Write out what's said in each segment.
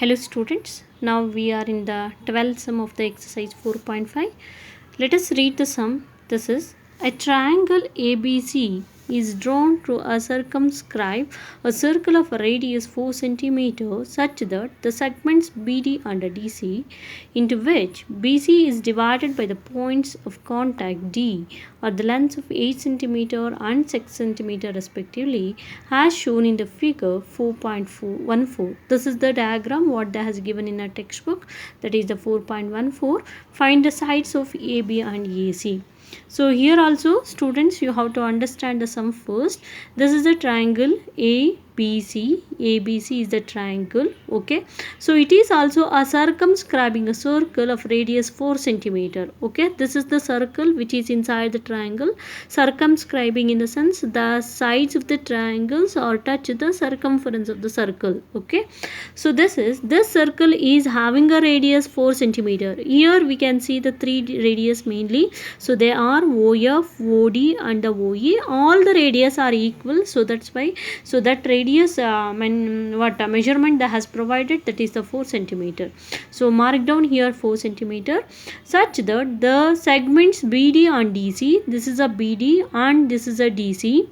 Hello students, now we are in the 12th sum of the exercise 4.5. Let us read the sum. This is a triangle ABC is drawn to circumscribe a circle of a radius 4 cm such that the segments BD and DC into which BC is divided by the points of contact D are the lengths of 8 cm and 6 cm respectively as shown in the figure 4.14. This is the diagram what they has given in a textbook, that is the 4.14. Find the sides of AB and AC. So here also students, you have to understand the sum first. This is the triangle ABC. ABC is the triangle. Okay. So it is also a circumscribing a circle of radius 4 cm. Okay. This is the circle which is inside the triangle. Circumscribing in the sense the sides of the triangles or touch the circumference of the circle. Okay. So this circle is having a radius 4 cm. Here we can see the three radius mainly. So they are OF, OD and the OE. All the radius are equal. So that's why. So that radius measurement that has provided, that is the 4 cm. So mark down here 4 cm such that the segments BD and DC, this is a BD and this is a DC,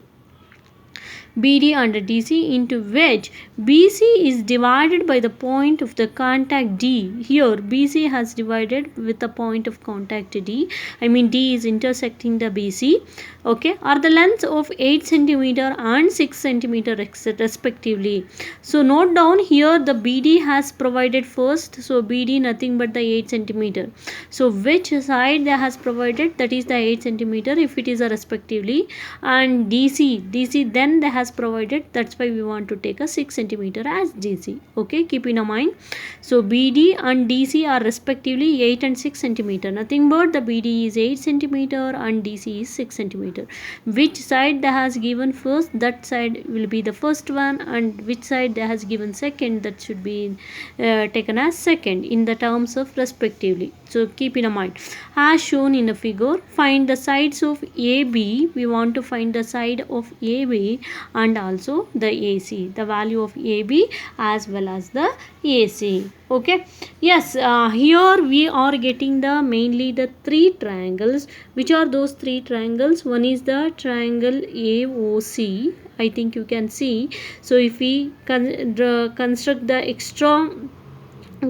BD and DC into which BC is divided by the point of the contact D. Here BC has divided with the point of contact D. I mean D is intersecting the BC. Okay, are the lengths of 8 cm and 6 cm respectively. So note down here the BD has provided first. So BD nothing but the 8 cm. So which side they has provided, that is the 8 cm if it is a respectively, and DC then they has provided, that's why we want to take a 6 cm as DC. Okay, keep in mind. So BD and DC are respectively 8 and 6 cm. Nothing but the BD is 8 cm and DC is 6 cm. Which side they has given first, that side will be the first one, and which side they has given second, that should be taken as second in the terms of respectively. So keep in mind. As shown in the figure, find the sides of AB. We want to find the side of AB and also the AC, the value of AB as well as the AC. Okay, yes, here we are getting the mainly the three triangles. Which are those three triangles? One is the triangle AOC, I think you can see. So if we construct the extra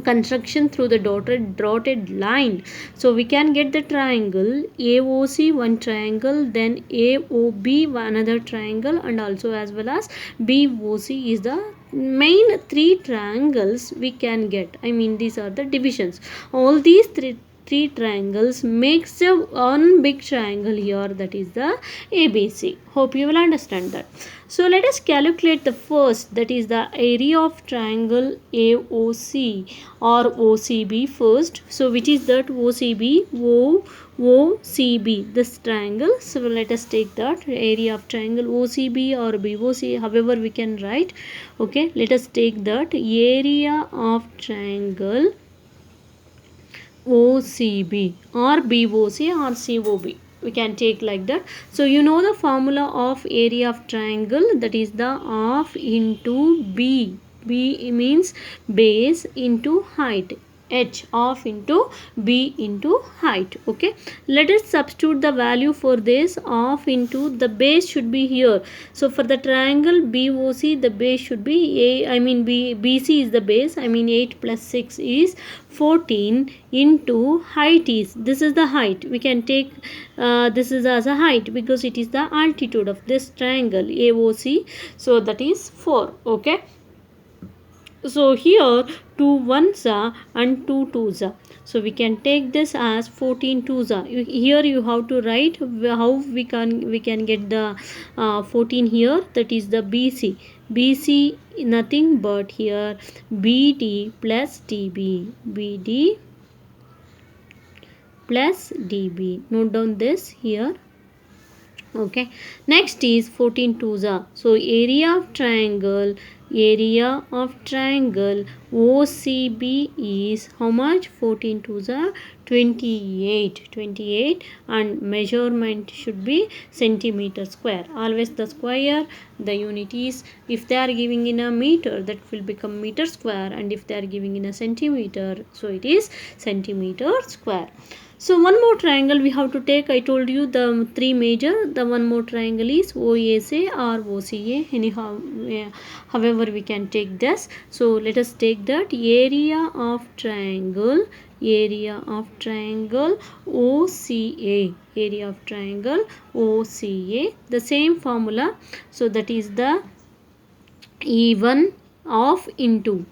construction through the dotted line, so we can get the triangle AOC, one triangle, then AOB, another triangle, and also as well as BOC is the main three triangles we can get. I mean these are the divisions. All these three triangles makes a one big triangle here, that is the ABC. Hope you will understand that. So let us calculate the first, that is the area of triangle AOC or OCB first. So which is that OCB? OCB, this triangle. So let us take that area of triangle OCB or BOC, however we can write. Okay, let us take that area of triangle OCB or BOC or COB. We can take like that. So you know the formula of area of triangle, that is the half into B. B means base into height. H half into B into height. Okay, let us substitute the value for this. Half into the base should be here. So for the triangle BOC, the base should be BC is the base. 8 plus 6 is 14 into height is, this is the height. We can take this is as a height because it is the altitude of this triangle AOC. So that is 4. Okay. So here 2 1s and 2 2s. So we can take this as 14 2s. Here you have to write how we can get the 14 here. That is the BC. BC nothing but here BD plus DB. BD plus DB. Note down this here. Okay, next is 14 2s. So area of triangle OCB is how much? 14 2s 28 and measurement should be centimeter square. Always the square, the unit is, if they are giving in a meter, that will become meter square, and if they are giving in a centimeter, so it is centimeter square. So one more triangle we have to take. I told you the three major. The one more triangle is OAC or OCA. Anyhow, however we can take this. So let us take that area of triangle. Area of triangle OCA. Area of triangle OCA. The same formula. So that is the E1 of into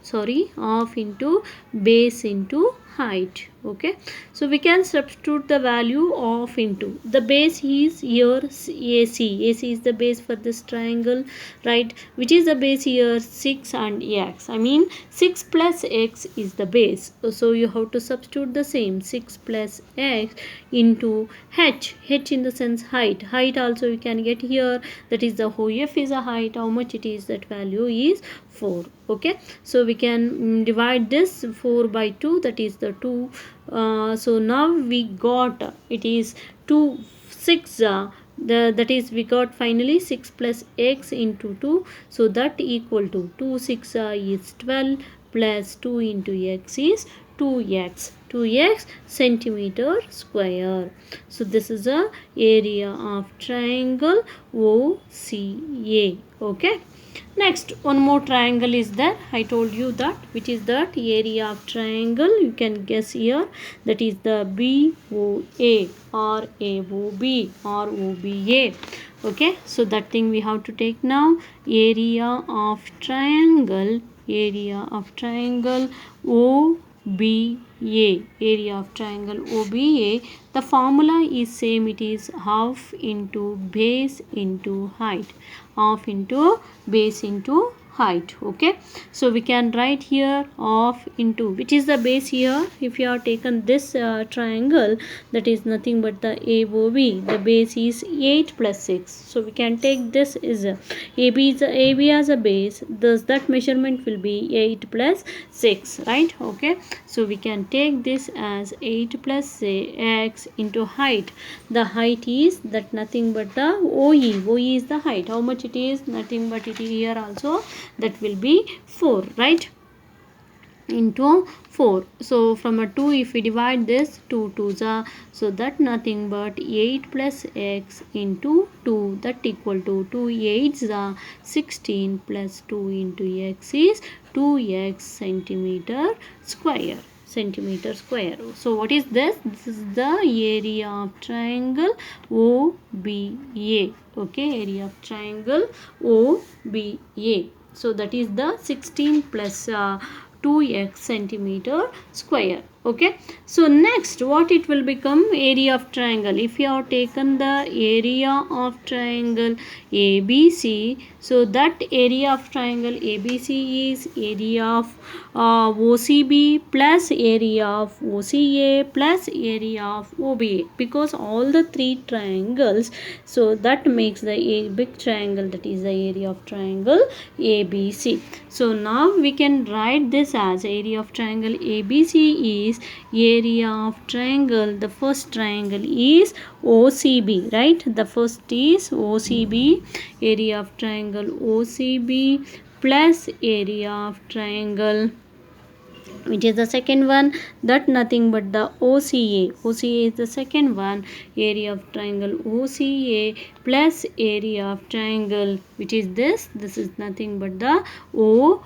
base into height. Okay, so we can substitute the value of into. The base is here AC. AC is the base for this triangle, right? Which is the base here? 6 and x. I mean 6 plus x is the base. So you have to substitute the same 6 plus x into h. H in the sense height. Height also you can get here. That is the OF is a height. How much it is? That value is 4. Okay, so we can divide this 4 by 2, that is the 2. So now we got it is 2 6 that is we got finally 6 plus x into 2, so that equal to 2 6 is 12 plus 2 into x is 2x centimeter square. So this is a area of triangle OCA. Okay, next one more triangle is there. I told you that, which is that area of triangle, you can guess here, that is the BOA or AOB or OBA. Okay, so that thing we have to take now. Area of triangle OBA. Area of triangle OBA, the formula is same. It is half into base into height. Half into base into height. Okay, so we can write here half into, which is the base here. If you have taken this triangle, that is nothing but the AOB. The base is 8 plus 6. So we can take this is AB as a base. Thus that measurement will be 8 plus 6, right? Okay, so we can take this as 8 plus x into height. The height is that nothing but the OE. OE is the height. How much it is? Nothing but it is here also. That will be 4, right? Into 4. So from a 2, if we divide this, 2 2s are, so that nothing but 8 plus x into 2, that equal to 2 8s are 16 plus 2 into x is 2x centimeter square. So what is this? This is the area of triangle OBA. Okay, area of triangle OBA. So that is the 16 plus 2x centimeter square. Okay, so next what it will become? Area of triangle. If you have taken the area of triangle ABC, so that area of triangle ABC is area of OCB plus area of OCA plus area of OBA, because all the three triangles, so that makes the big triangle, that is the area of triangle ABC. So now we can write this as area of triangle ABC is area of triangle, the first triangle is OCB, right? The first is OCB, area of triangle OCB plus area of triangle, which is the second one, that nothing but the OCA. OCA is the second one, area of triangle OCA plus area of triangle, which is this. This is nothing but the OBA.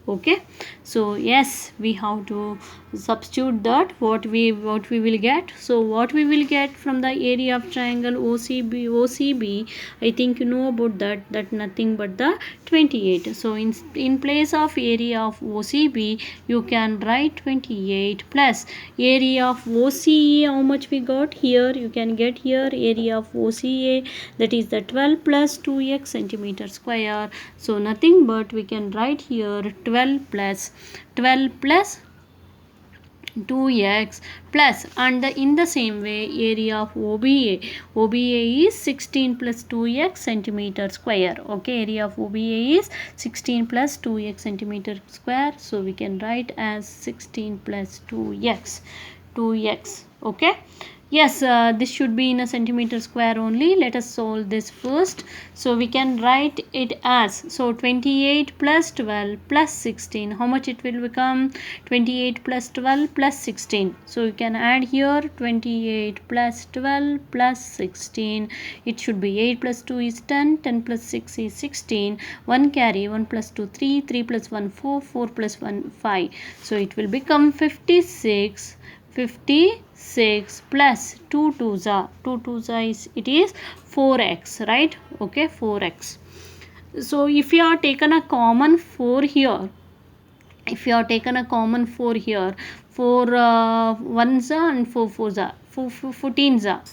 Okay, so yes, we have to substitute that what we will get. So what we will get from the area of triangle OCB, I think you know about that nothing but the 28. So in place of area of OCB, you can write 28 plus area of OCA. How much we got here? You can get here area of OCA, that is the 12 plus 2x centimeter square. So nothing but we can write here 12 plus 2x plus, and in the same way area of OBA is 16 plus 2x centimeter square. Okay, area of OBA is 16 plus 2x centimeter square, so we can write as 16 plus 2x. Okay, yes, this should be in a centimeter square only. Let us solve this first. So we can write it as, so 28 plus 12 plus 16, how much it will become? 28 plus 12 plus 16. So you can add here 28 plus 12 plus 16. It should be 8 plus 2 is 10, 10 plus 6 is 16, 1 carry, 1 plus 2 3, 3 plus 1 4, 4 plus 1 5. So it will become 56 plus 2 twos are, 2 twos are is, it is 4x, right? Okay, 4x. So if you are taken a common 4 here, 4 ones are and 4 fours are, 4 14s are.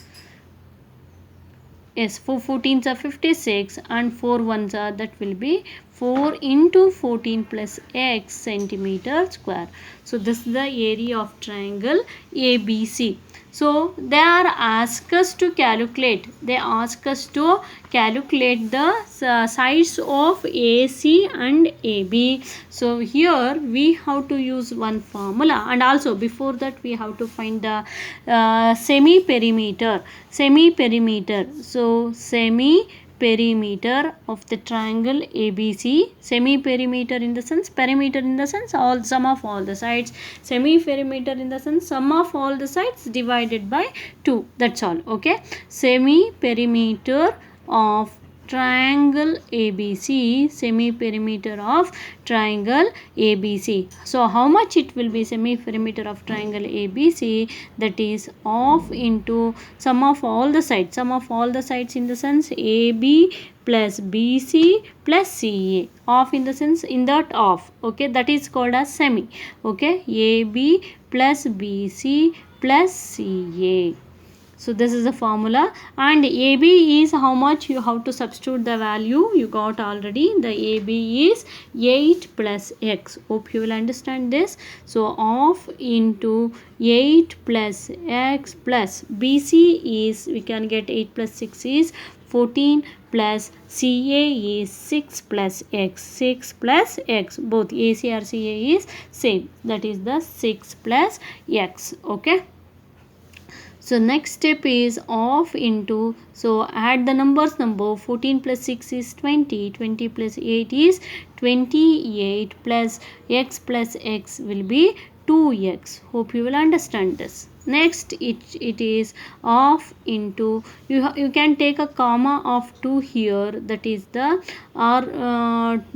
Yes, 4 14s are 56 and 4 ones are, that will be 4 into 14 plus x centimeter square. So this is the area of triangle ABC. So they are asked us to calculate. They ask us to calculate the sides of AC and AB. So here we have to use one formula, and also before that we have to find the semi perimeter. So semi-perimeter of the triangle ABC. Semi-perimeter in the sense, perimeter in the sense all, sum of all the sides. Semi-perimeter in the sense sum of all the sides divided by 2. That's all. Okay. Semi-perimeter of triangle ABC. Semi-perimeter of triangle ABC. So how much it will be? Semi-perimeter of triangle ABC, that is half into sum of all the sides. Sum of all the sides in the sense AB plus BC plus CA. Half in the sense, in that half. Okay, that is called as semi. Okay, AB plus BC plus CA. So this is the formula, and AB is how much? You have to substitute the value you got already. The AB is 8 plus x. Hope you will understand this. So half into 8 plus x plus BC is, we can get 8 plus 6 is 14 plus CA is 6 plus x. 6 plus x, both AC or CA is same, that is the 6 plus x. Okay. So next step is half into, so add the numbers, 14 plus 6 is 20, 20 plus 8 is 28 plus x will be 2x. Hope you will understand this. Next it is half into, you can take a comma of 2 here, that is the 2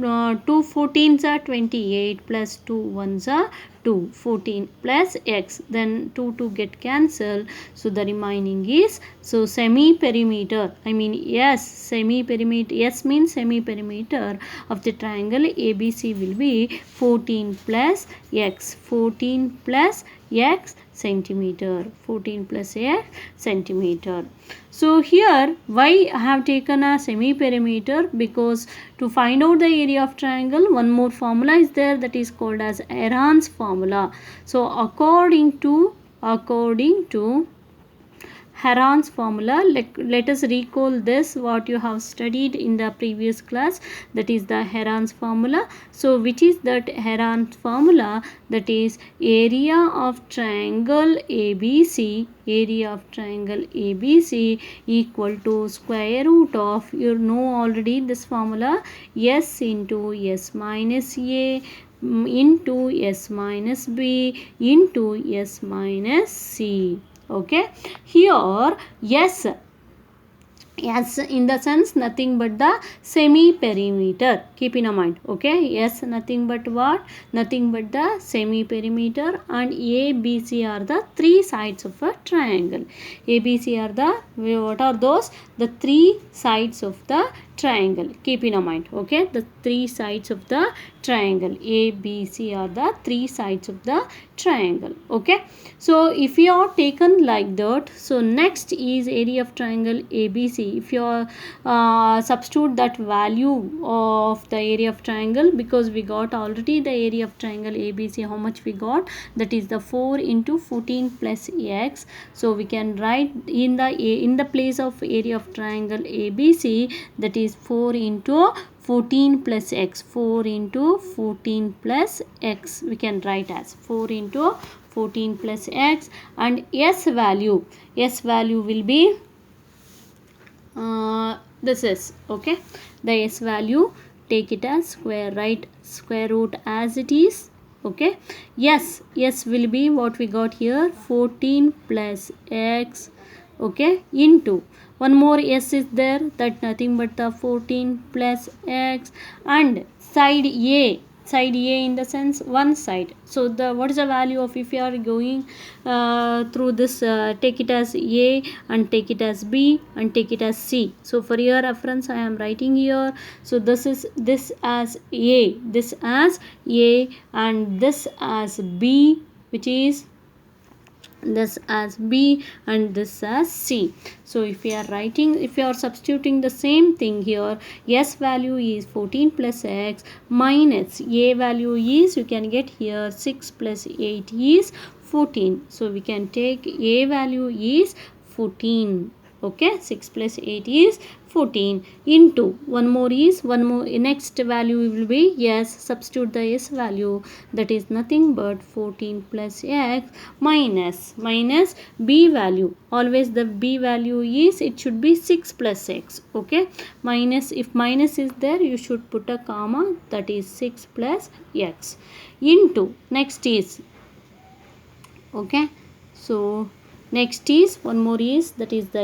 14s are 28 plus 2 1s are 2, 14 plus x, then 2 get cancelled, so the remaining is, so semi perimeter, I mean yes, semi perimeter, yes means semi perimeter of the triangle ABC will be 14 plus x, 14 plus x centimeter, 14 plus x centimeter. So here why I have taken a semi perimeter? Because to find out the area of triangle, one more formula is there, that is called as Heron's formula. So according to Heron's formula, let us recall this, what you have studied in the previous class, that is the Heron's formula. So which is that Heron's formula? That is area of triangle ABC, equal to square root of, you know already this formula, s into s minus a into s minus b into s minus c. Okay, here yes in the sense nothing but the semi perimeter, keep in mind. Okay, yes, nothing but what? Nothing but the semi perimeter, and ABC are the three sides of a triangle. ABC are the, what are those? The three sides of the triangle. Keep in mind, okay, the three sides of the triangle. A, B, C are the three sides of the triangle. Okay, so if you are taken like that, so next is area of triangle ABC. If you are substitute that value of the area of triangle, because we got already the area of triangle ABC, how much we got, that is the 4 into 14 plus x. So we can write in the place of area of triangle ABC, that is 4 into 14 plus x. 4 into 14 plus x we can write as 4 into 14 plus x, and s value will be this is, okay, the s value, take it as square, right, square root as it is. Okay, yes, will be what we got here, 14 plus x, okay, into one more s is there, that nothing but the 14 plus x, and side a in the sense one side. So the what is the value of, if you are going through this, take it as a and take it as b and take it as c. So for your reference I am writing here, so this as a, and this as b, which is this as b and this as c. So if you are writing, if you are substituting the same thing here, s value is 14 plus x minus a value is, you can get here 6 plus 8 is 14. So we can take a value is 14. Okay, 6 plus 8 is 14 into one more next value will be yes, substitute the s value, that is nothing but 14 plus x minus b value, always the b value is, it should be 6 plus x. Okay, minus, if minus is there you should put a comma, that is 6 plus x into next is, okay, so next is one more is, that is the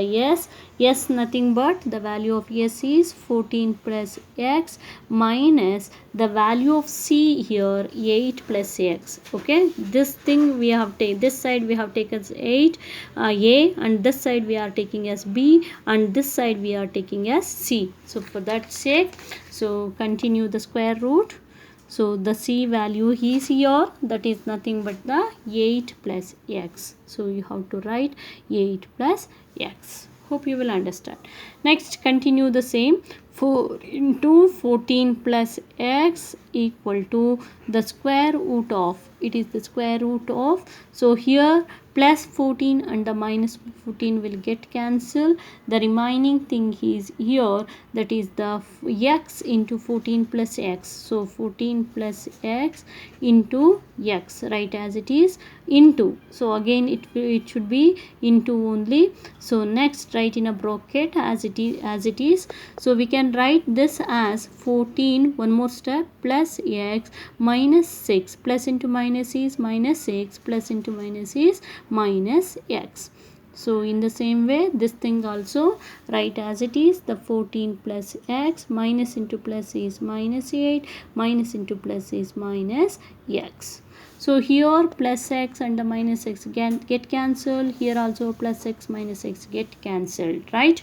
s nothing but the value of s is 14 plus x minus the value of c here 8 plus x. Okay, this thing we have taken, this side we have taken as 8 a, and this side we are taking as b, and this side we are taking as c. So for that sake, so continue the square root. So the c value is here, that is nothing but the 8 plus x. So you have to write 8 plus x. Hope you will understand. Next, continue the same. 4 into 14 plus x equal to the square root of, it is the square root of, so here plus 14 and the minus 14 will get cancelled. The remaining thing is here, that is the x into 14 plus x. So 14 plus x into x, right as it is, into, so again it should be into only. So next write in a bracket as it is. So we can write this as 14, one more step, plus x minus 6, plus into minus is minus 6, plus into minus is minus x. So in the same way this thing also write as it is, the 14 plus x minus into plus is minus 8, minus into plus is minus x. So here plus x and the minus x get cancelled, here also plus x minus x get cancelled, right?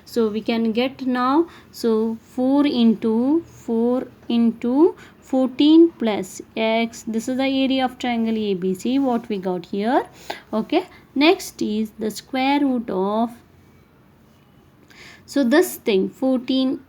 So we can get now, so 4 into 14 plus x, this is the area of triangle ABC, what we got here. Okay, next is the square root of, so this thing 14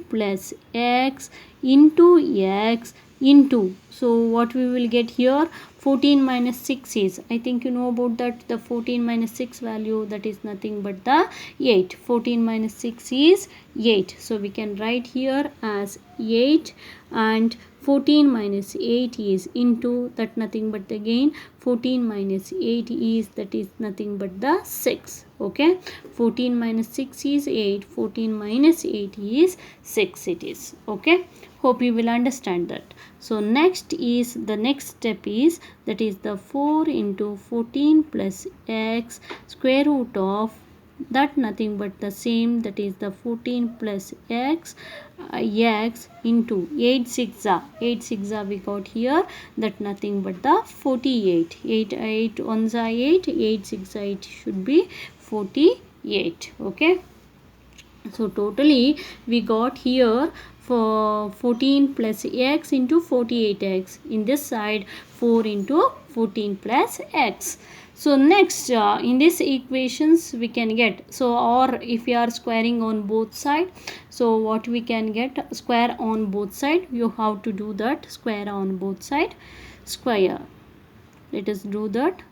plus x into x into, so what we will get here, 14 minus 6 is, I think you know about that, the 14 minus 6 value, that is nothing but the 8. 14 minus 6 is 8. So we can write here as 8, and 14 minus 8 is into, that nothing but again 14 minus 8 is, that is nothing but the 6. Okay, 14 minus 6 is 8, 14 minus 8 is 6 it is. Okay, hope you will understand that. So next is, the next step is, that is the 4 into 14 plus x square root of, that nothing but the same, that is the 14 plus x x into 8 6 we got here, that nothing but the 48. 8 ones are 8, 8 6 8 should be 48. Okay, So totally we got here for 14 plus x into 48x. In this side 4 into 14 plus x. So next in this equations we can get, so or if we are squaring on both side, so what we can get, square on both side, you have to do that, square on both side, square. Let us do that.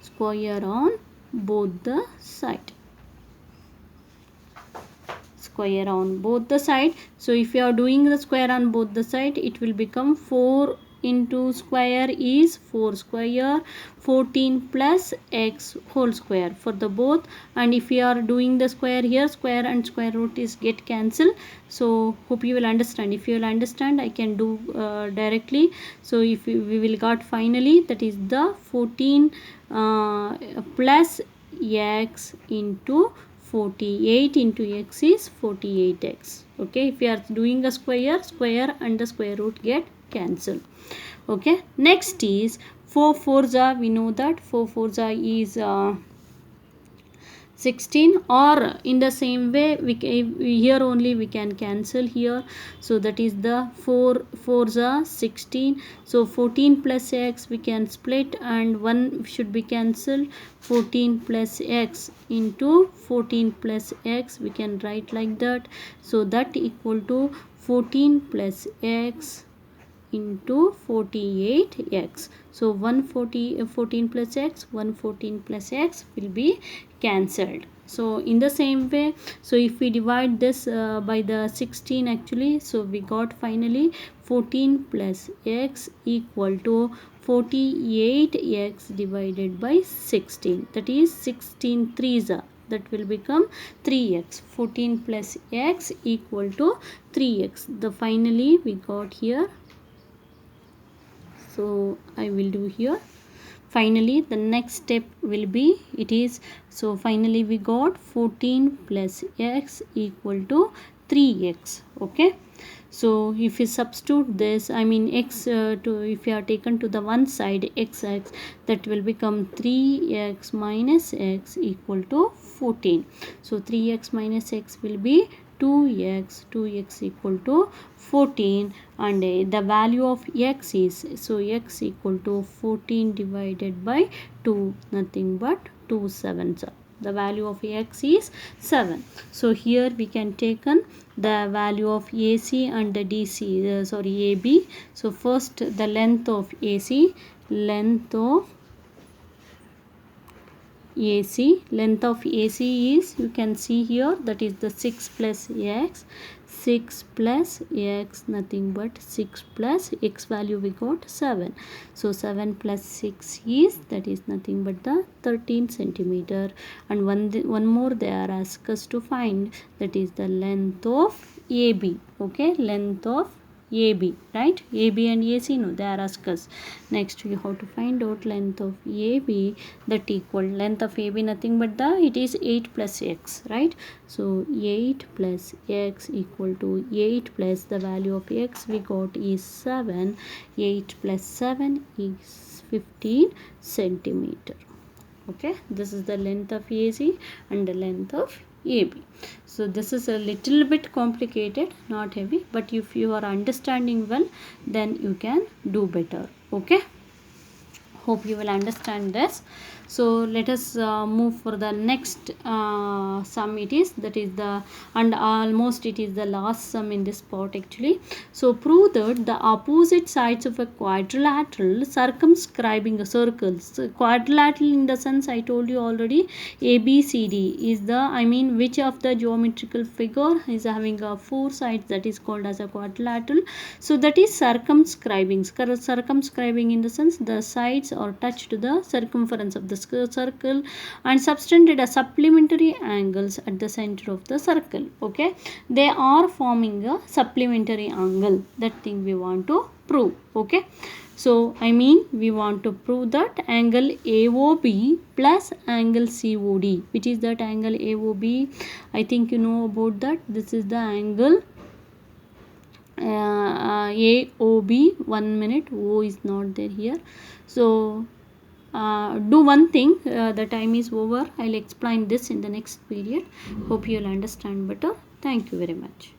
Square on both the side, square on both the side. So if you are doing the square on both the side, it will become 4 into square is 4 square, 14 plus x whole square for the both. And if we are doing the square here, square and square root is get cancelled. So hope you will understand. If you will understand, I can do directly. So if we will got finally, that is the 14 plus x into 48 into x is 48x. Okay, if you are doing a square, square and the square root get cancelled. Okay, next is 4 4s are, we know that 4 4s are is 16, or in the same way we here only we can cancel here. So that is the 4 4s are 16. So 14 plus x we can split and 1 should be cancelled. 14 plus x into 14 plus x we can write like that. So that equal to 14 plus x into 48x. So 14 plus x, 114 plus x will be cancelled. So in the same way, so if we divide this by the 16 actually, so we got finally 14 plus x equal to 48x divided by 16. That is 16 threes are, that will become 3x. 14 plus x equal to 3x. The finally we got here. So I will do here. Finally the next step will be, it is, so finally we got 14 plus x equal to 3x. Okay, so if you substitute this, I mean x to, if you are taken to the one side x, that will become 3x minus x equal to 14. So 3x minus x will be 2x equal to 14, and the value of x is, so x equal to 14 divided by 2, nothing but 2 7s. The value of x is 7. So here we can take the value of AC and the DC, AB. So first the length of AC, length of AC is, you can see here, that is the 6 plus x, 6 plus x, nothing but 6 plus x value we got 7. So 7 plus 6 is, that is nothing but the 13 centimeter. And one more they are asked us to find, that is the length of AB. Okay, length of AB, right? AB and AC, no, they are asked us. Next we have to find out length of AB, that equal, length of AB nothing but the, it is 8 plus x, right? So 8 plus x equal to 8 plus the value of x we got is 7. 8 plus 7 is 15 centimeter. Okay, this is the length of AC and the length of AB. So this is a little bit complicated, not heavy, but if you are understanding well, then you can do better. Okay, hope you will understand this. So let us move for the next sum. It is, that is the, and almost it is the last sum in this part actually. So prove that the opposite sides of a quadrilateral circumscribing a circle. So quadrilateral in the sense I told you already, ABCD is the, I mean which of the geometrical figure is having 4 sides, that is called as a quadrilateral. So that is circumscribing. Circumscribing in the sense the sides are touched to the circumference of the circle and subtended a supplementary angles at the center of the circle. Okay, they are forming a supplementary angle. That thing we want to prove. Okay, so I mean we want to prove that angle AOB plus angle COD. Which is that angle AOB? I think you know about that. This is the angle AOB. 1 minute, O is not there here. So do one thing, the time is over. I'll explain this in the next period. Hope you'll understand better. Thank you very much.